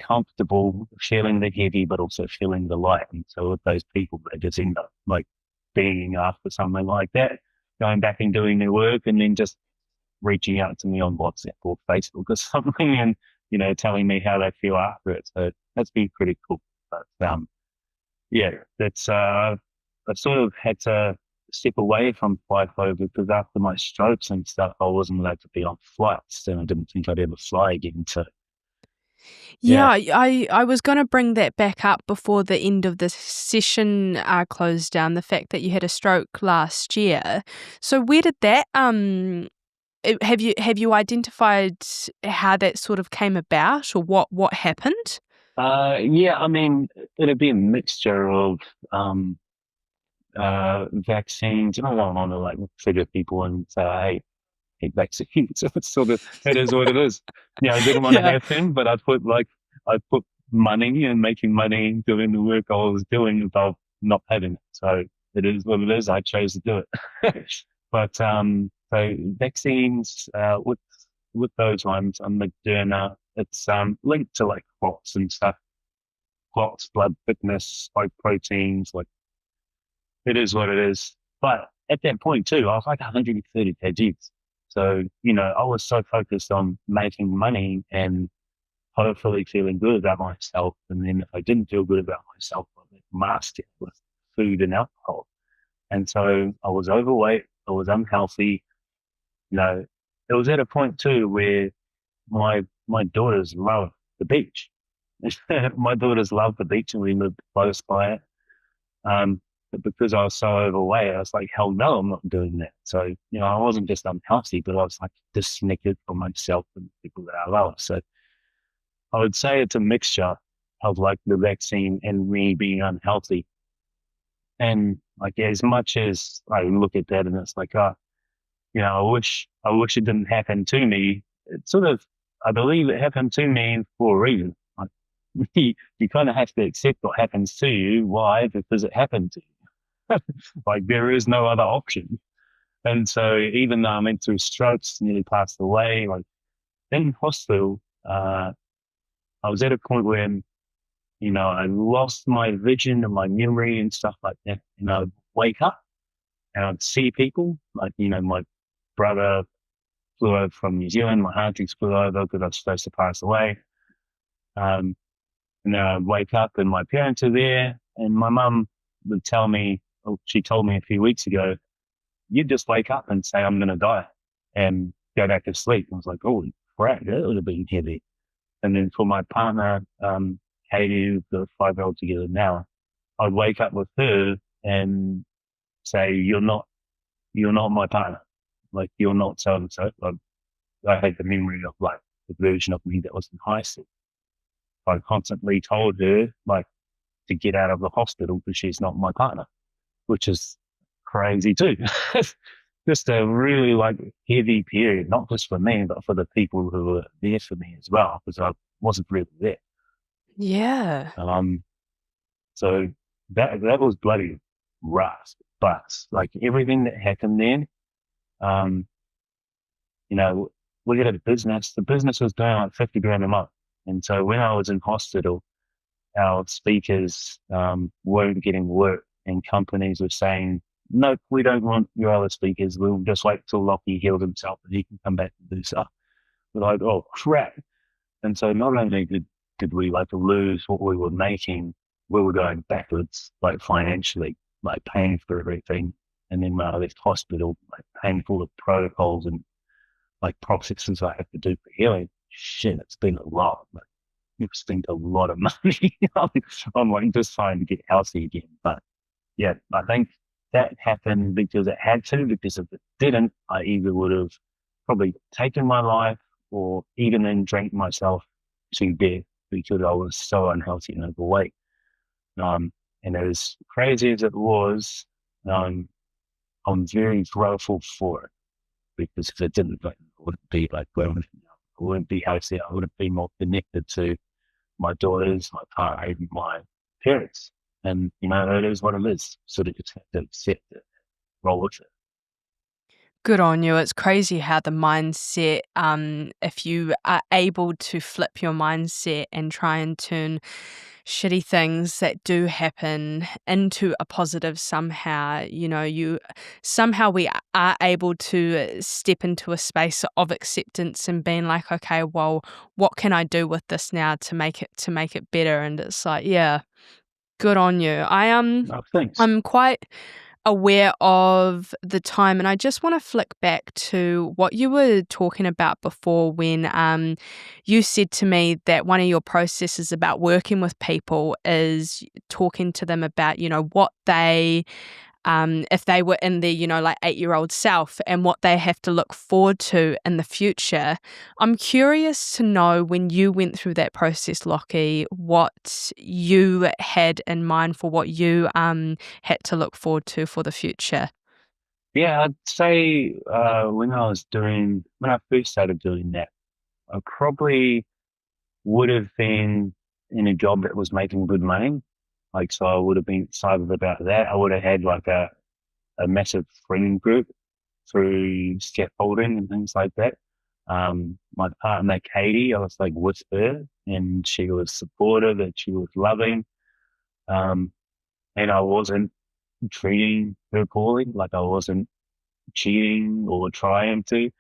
comfortable feeling the heavy, but also feeling the light. And so with those people, they just end up like being after something like that, going back and doing their work, and then just reaching out to me on WhatsApp or Facebook or something, and telling me how they feel after it. So that's been pretty cool. But that's I sort of had to step away from FIFO because after my strokes and stuff, I wasn't allowed to be on flights, and I didn't think I'd ever fly again. So Yeah, I was going to bring that back up before the end of the session closed down, the fact that you had a stroke last year. So where did that have you identified how that sort of came about, or what happened? Yeah, I mean, it'd be a mixture of vaccines. I don't want to like figure people and say, hey, hate vaccines. So it's sort of, it is what it is. Yeah, I didn't want to Yeah. have him, but I put money and making money doing the work I was doing without not having it. So it is what it is. I chose to do it. But so vaccines, with those ones, I'm Moderna. It's linked to like clots and stuff, clots, blood thickness, spike proteins. Like it is what it is. But at that point too, I was like 130 kgs. So, I was so focused on making money and hopefully feeling good about myself. And then if I didn't feel good about myself, I would mask it with food and alcohol. And so I was overweight. I was unhealthy. It was at a point too where my daughters love the beach. My daughters love the beach and we lived close by it. But because I was so overweight, I was like, hell no, I'm not doing that. So, I wasn't just unhealthy, but I was like disconnected from myself and people that I love. So I would say it's a mixture of like the vaccine and me being unhealthy. And like as much as I look at that and it's like, I wish it didn't happen to me. It's sort of, I believe it happened to me for a reason. Like, you kind of have to accept what happens to you. Why? Because it happened to you. Like there is no other option. And so even though I went through strokes, nearly passed away, like in hospital, I was at a point where, I lost my vision and my memory and stuff like that. And I'd wake up and I'd see people like, my brother flew over from New Zealand, my aunties flew over because I was supposed to pass away. And then I'd wake up and my parents are there and my mum would tell me, she told me a few weeks ago, you just wake up and say, I'm going to die and go back to sleep. I was like, oh, crap, that would have been heavy. And then for my partner, Katie, the 5-year-old together now, I'd wake up with her and say, you're not my partner. Like, you're not so and so. I had the memory of like the version of me that was in high school. I constantly told her like to get out of the hospital because she's not my partner, which is crazy too. Just a really like heavy period, not just for me, but for the people who were there for me as well, because I wasn't really there. Yeah. So that was bloody rough. But like everything that happened then, um, we had a business. The business was doing like 50 grand a month. And so when I was in hospital, our speakers weren't getting work and companies were saying, nope, we don't want your other speakers. We'll just wait till Lachie heals himself and he can come back and do stuff. We're like, oh crap. And so not only did we like lose what we were making, we were going backwards, like financially, like paying for everything. And then when I left hospital, like paying for all the protocols and like processes I have to do for healing. Shit, it's been a lot. Like, we've spent a lot of money on like just trying to get healthy again. But yeah, I think that happened because it had to, because if it didn't, I either would have probably taken my life or even then drank myself to death because I was so unhealthy and overweight. And as crazy as it was, I'm very grateful for it because if it didn't, like, I wouldn't be like where I wouldn't be healthy. I wouldn't be more connected to my daughters, my partner, even my parents. And, it is what it is. Sort of just have to accept it, roll with it. Good on you. It's crazy how the mindset, if you are able to flip your mindset and try and turn shitty things that do happen into a positive somehow, we are able to step into a space of acceptance and being like, okay, well, what can I do with this now to make it better? And it's like, yeah, good on you. Oh, thanks. I'm quite aware of the time, and I just want to flick back to what you were talking about before when you said to me that one of your processes about working with people is talking to them about what they if they were in their, like 8-year-old self and what they have to look forward to in the future. I'm curious to know, when you went through that process, Lachie, what you had in mind for what you had to look forward to for the future. Yeah, I'd say when I first started doing that, I probably would have been in a job that was making good money. Like, so I would have been excited about that. I would have had like a massive friend group through scaffolding and things like that. My partner, Katie, I was like with her, and she was supportive and she was loving. Um, and I wasn't treating her poorly. Like, I wasn't cheating or trying to,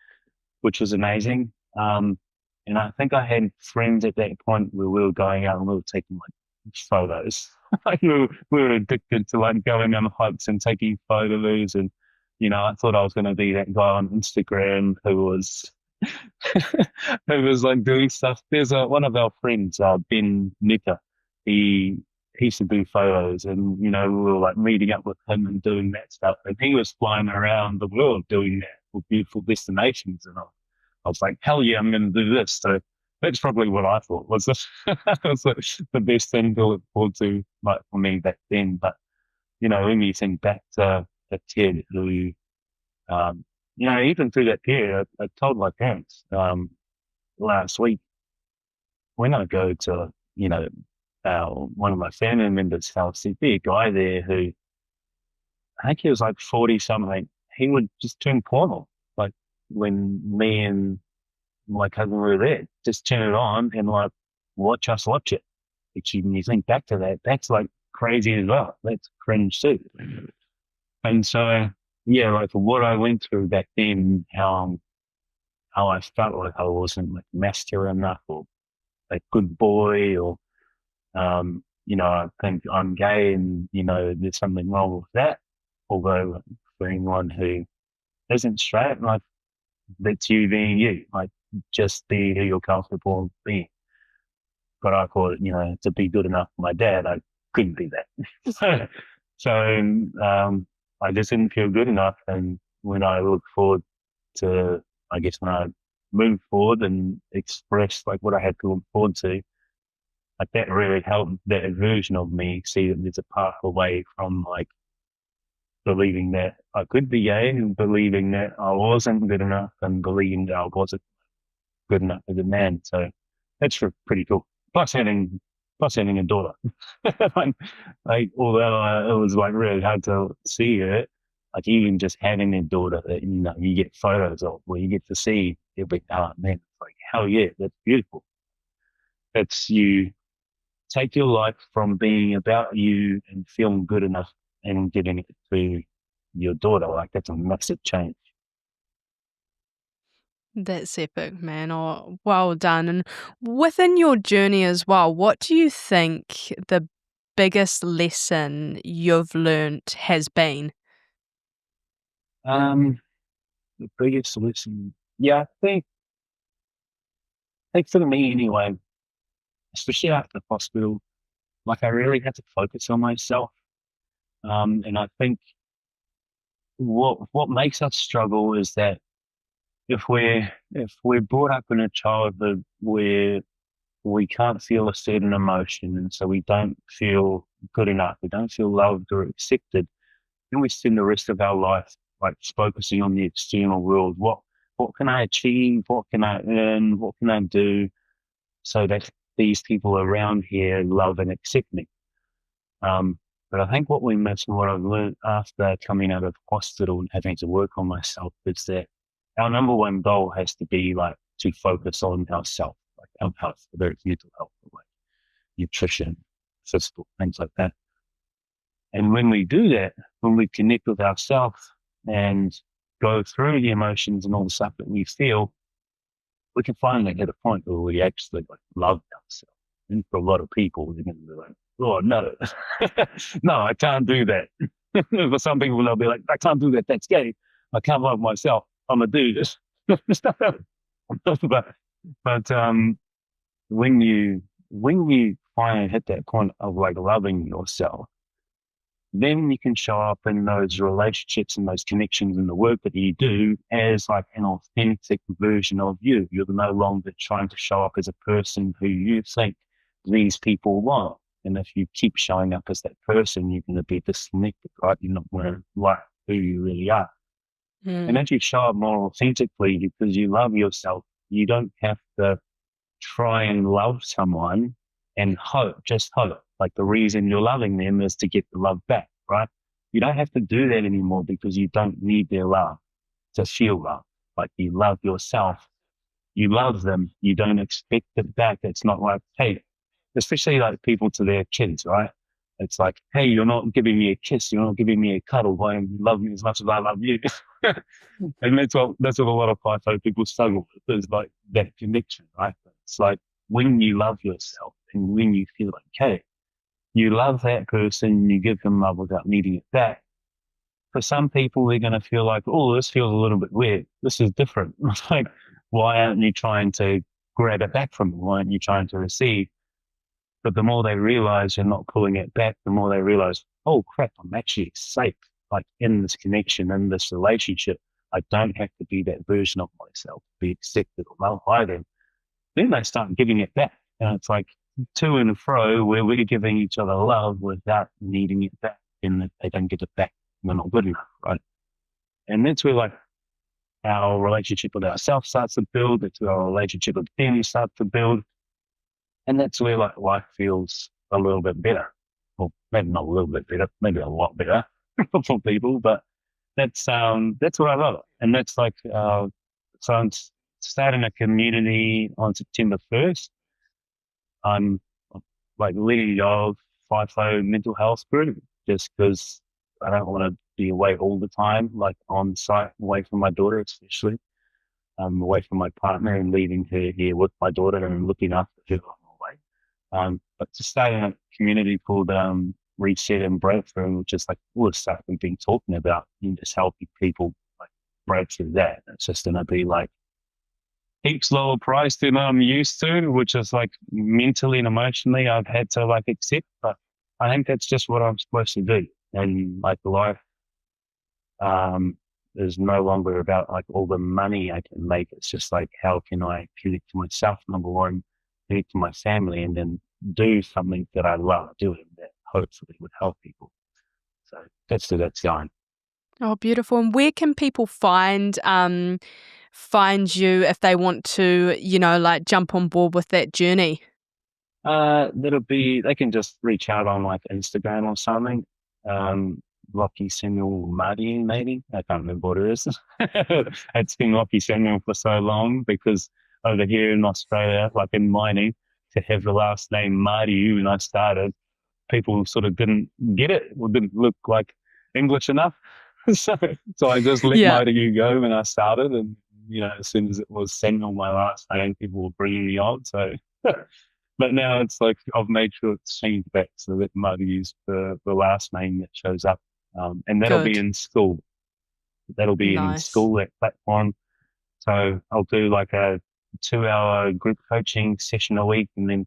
which was amazing. And I think I had friends at that point where we were going out and we were taking like photos. Like, we were addicted to like going on hikes and taking photos. And, I thought I was going to be that guy on Instagram who was, who was like doing stuff. There's one of our friends, Ben Nicker. He used to do photos, and, we were like meeting up with him and doing that stuff. And he was flying around the world doing that for beautiful destinations. And I was like, hell yeah, I'm going to do this. So that's probably what I thought was was the best thing to look forward to, like, for me back then. But, when you think back to a kid who, even through that period, I told my parents last week, when I go to, one of my family members' house, there'd be a guy there who, I think he was like 40 something. He would just turn porno. Like, when me and my cousin were there, just turn it on and like watch us watch it. Which, when you think back to that, that's like crazy as well. That's cringe too. And so, yeah, like what I went through back then, how I felt like I wasn't like masculine enough or a good boy, or I think I'm gay, and there's something wrong with that. Although, for anyone who isn't straight, like, that's you being you. Like, just be who you're comfortable being. But I thought, to be good enough for my dad, I couldn't be that. So I just didn't feel good enough. And when I look forward to, I guess, when I move forward and express like what I had to look forward to, like, that really helped that version of me see that there's a path away from like believing that I could be gay, and believing that I wasn't good enough, and believing that I wasn't good enough as a man. So that's pretty cool. Plus having a daughter. like, although it was like really hard to see her, like, even just having a daughter that you get photos of, where you get to see every, oh man, it's like, hell yeah, that's beautiful. That's you take your life from being about you and feeling good enough and giving it to your daughter. Like, that's a massive change. That's epic, man. Oh, well done. And within your journey as well, what do you think the biggest lesson you've learnt has been? The biggest lesson, yeah, I think for me anyway, especially after the hospital, like, I really had to focus on myself. And I think what makes us struggle is that if we're brought up in a childhood where we can't feel a certain emotion, and so we don't feel good enough, we don't feel loved or accepted, then we spend the rest of our life like focusing on the external world. What can I achieve? What can I earn? What can I do so that these people around here love and accept me? But I think what we miss, and what I've learned after coming out of hospital and having to work on myself, is that our number one goal has to be like to focus on ourselves, like our health, whether it's mental health or like nutrition, physical, things like that. And when we do that, when we connect with ourselves and go through the emotions and all the stuff that we feel, we can finally hit a point where we actually like love ourselves. And for a lot of people, they're going to be like, oh, no, no, I can't do that. For some people, they'll be like, I can't do that. That's gay. I can't love myself. I'm going to do this. but when you finally hit that point of like loving yourself, then you can show up in those relationships and those connections and the work that you do as like an authentic version of you. You're no longer trying to show up as a person who you think these people want. And if you keep showing up as that person, you're going to be disconnected, right? You're not going to like who you really are. And Mm. as you show up more authentically because you love yourself, you don't have to try and love someone and hope, just hope. Like the reason you're loving them is to get the love back, right? You don't have to do that anymore because you don't need their love to feel love. Like you love yourself, you love them, you don't expect it back. It's not like, hey, especially like people to their kids, right? It's like, hey, you're not giving me a kiss, you're not giving me a cuddle, why don't you love me as much as I love you? And that's what a lot of FIFO people struggle with, is like that connection, right? It's like when you love yourself and when you feel okay, you love that person, you give them love without needing it back. For some people, they're going to feel like, oh, this feels a little bit weird. This is different. It's like, why aren't you trying to grab it back from them? Why aren't you trying to receive? But the more they realize you're not pulling it back, the more they realize, oh crap, I'm actually safe, like in this connection, in this relationship. I don't have to be that version of myself, be accepted or loved by them. Then they start giving it back. And it's like to and fro where we're giving each other love without needing it back. And they don't get it back. We're not good enough, right? And that's where like our relationship with ourselves starts to build. That's where our relationship with them starts to build. And that's where like life feels a little bit better. Well, maybe not a little bit better, maybe a lot better for people, but that's what I love. And that's like, so I'm starting a community on September 1st. I'm like leading of FIFO mental health group just because I don't want to be away all the time, like on site, away from my daughter, especially. Away from my partner and leaving her here with my daughter and looking after her on the way. But to stay in a community called Reset and Breakthrough, which is like all the stuff we've been talking about, and just helping people like break through that. It's just going to be like heaps lower price than I'm used to, which is like mentally and emotionally I've had to like accept. But I think that's just what I'm supposed to do. And like life is no longer about like all the money I can make. It's just like how can I connect to myself, number one, connect to my family, and then do something that I love doing that hopefully would help people. So that's where that's going. Oh, beautiful. And where can people find you if they want to, like jump on board with that journey? They can just reach out on like Instagram or something. Lachie Samuel Mariu, maybe. I can't remember what it is. It's been Lachie Samuel for so long because over here in Australia, like in mining, to have the last name Mariu when I started, people sort of didn't get it or didn't look like English enough. So I just let Yeah, Mariu go when I started. And, as soon as it was Samuel, my last name, people were bringing me on. So but now it's like I've made sure it's changed back so that Mariu's the last name that shows up. And that'll be good. in school. That'll be in Nice. school, that platform. So I'll do like a 2-hour group coaching session a week, and then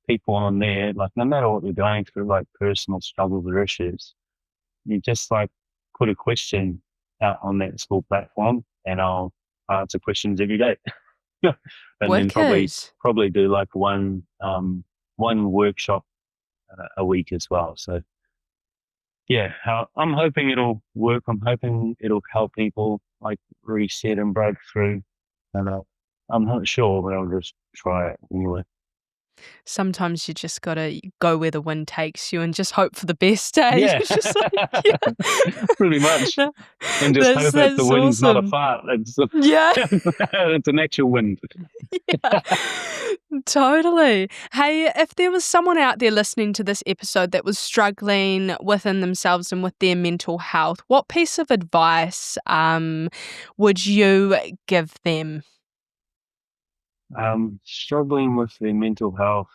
people on there, like no matter what you're going through, like personal struggles or issues, you just like put a question out on that school platform and I'll answer questions every day. And then probably Wicked. probably do like one workshop a week as well. So yeah, I'm hoping it'll work. I'm hoping it'll help people like reset and break through. And I'm not sure, but I'll just try it anyway. Sometimes you just gotta go where the wind takes you and just hope for the best, eh? Yeah, It's just like, yeah. pretty much. No, And just that's hope that the that's wind's not a awesome. fart. Yeah. It's an actual wind. Yeah, totally. Hey, if there was someone out there listening to this episode that was struggling within themselves and with their mental health, what piece of advice would you give them? Struggling with their mental health.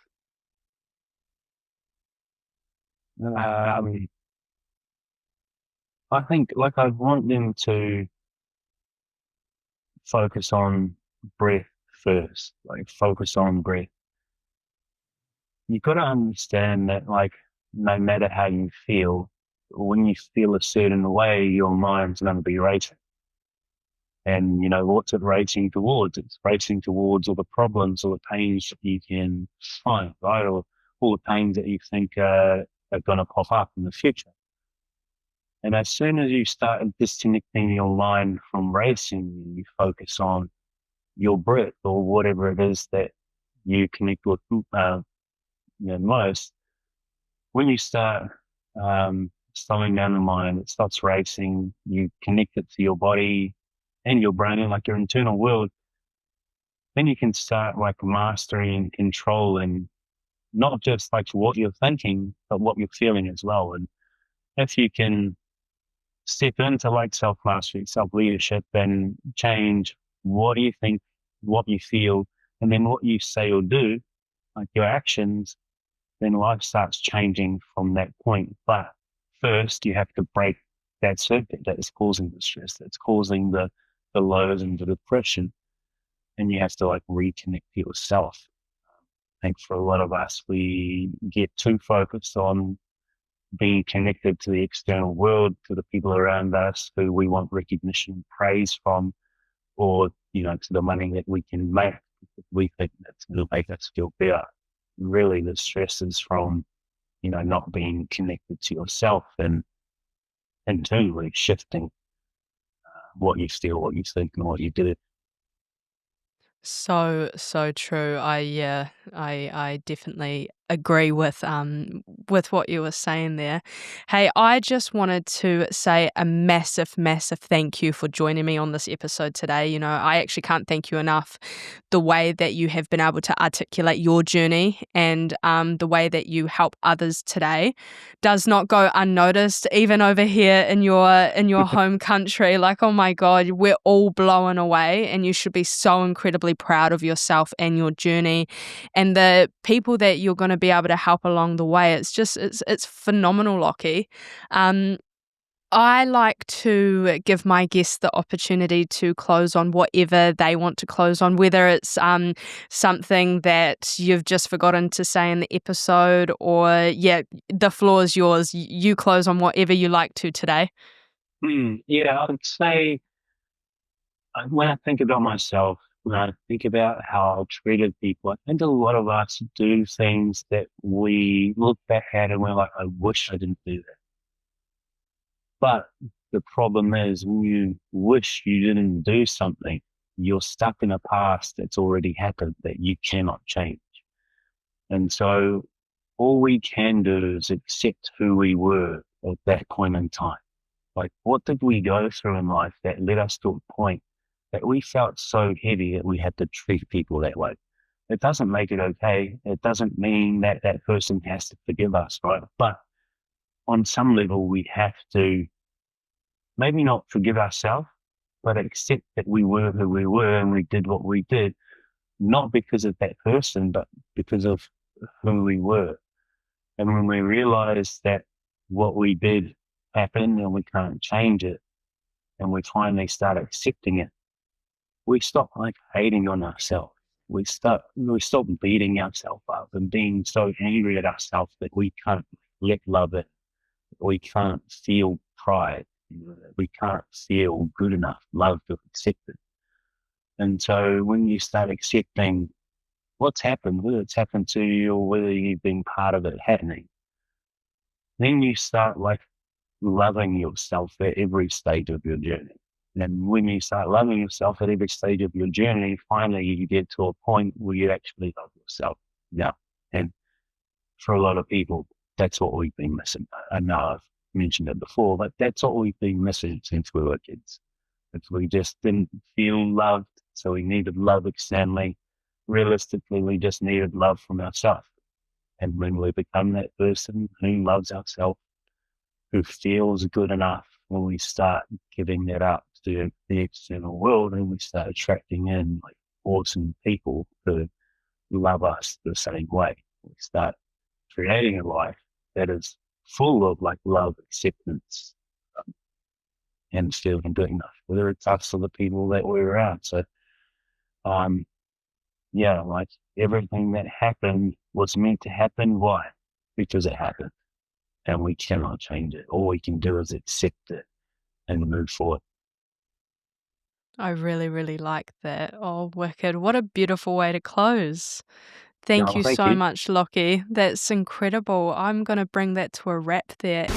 I think like I want them to focus on breath first, like focus on breath. You've got to understand that like no matter how you feel, when you feel a certain way, your mind's going to be racing. And, what's it racing towards? It's racing towards all the problems, all the pains that you can find, right? Or all the pains that you think are going to pop up in the future. And as soon as you start disconnecting your mind from racing, you focus on your breath or whatever it is that you connect with most. When you start slowing down the mind, it stops racing. You connect it to your body and your brain, and like your internal world. Then you can start like mastering and controlling not just like what you're thinking, but what you're feeling as well. And if you can step into like self-mastery, self-leadership, and change what you think, what you feel, and then what you say or do, like your actions, then life starts changing from that point. But first, you have to break that circuit that is causing the stress, that's causing the lows and the depression, and you have to like reconnect to yourself. I think for a lot of us, we get too focused on being connected to the external world, to the people around us who we want recognition and praise from, or, to the money that we can make. We think that's going to make us feel better. Really, the stress is from, not being connected to yourself and internally shifting what you feel, what you think, and what you do. So true. I definitely agree with what you were saying there. Hey, I just wanted to say a massive, massive thank you for joining me on this episode today. I actually can't thank you enough. The way that you have been able to articulate your journey and the way that you help others today does not go unnoticed, even over here in your home country. Like, oh my God, we're all blown away, and you should be so incredibly proud of yourself and your journey and the people that you're going to be able to help along the way. It's phenomenal, Lachie. I like to give my guests the opportunity to close on whatever they want to close on, whether it's something that you've just forgotten to say in the episode, or the floor is yours. You close on whatever you like to today. Yeah, I would say when I think about myself, when I think about how I've treated people, I think a lot of us do things that we look back at and we're like, I wish I didn't do that. But the problem is when you wish you didn't do something, you're stuck in a past that's already happened that you cannot change. And so all we can do is accept who we were at that point in time. Like, what did we go through in life that led us to a point that we felt so heavy that we had to treat people that way? It doesn't make it okay. It doesn't mean that that person has to forgive us, right? But on some level, we have to maybe not forgive ourselves, but accept that we were who we were and we did what we did, not because of that person, but because of who we were. And when we realize that what we did happened and we can't change it, and we finally start accepting it, we stop like hating on ourselves. We stop beating ourselves up and being so angry at ourselves that we can't let love it. We can't feel pride. We can't feel good enough, love to accept it. And so when you start accepting what's happened, whether it's happened to you or whether you've been part of it happening, then you start like loving yourself at every stage of your journey. And when you start loving yourself at every stage of your journey, finally you get to a point where you actually love yourself. Yeah. And for a lot of people, that's what we've been missing. I know I've mentioned it before, but that's what we've been missing since we were kids. It's we just didn't feel loved, so we needed love externally. Realistically, we just needed love from ourselves. And when we become that person who loves ourselves, who feels good enough, when we start giving that up to the external world and we start attracting in like awesome people who love us the same way, we start creating a life that is full of like love, acceptance, and feeling good enough, whether it's us or the people that we're around. So, like everything that happened was meant to happen. Why? Because it happened. and we cannot change it. All we can do is accept it and move forward. I really, really like that. Oh, wicked. What a beautiful way to close. Thank No, you thank so you. much, Lachie. That's incredible. I'm going to bring that to a wrap there.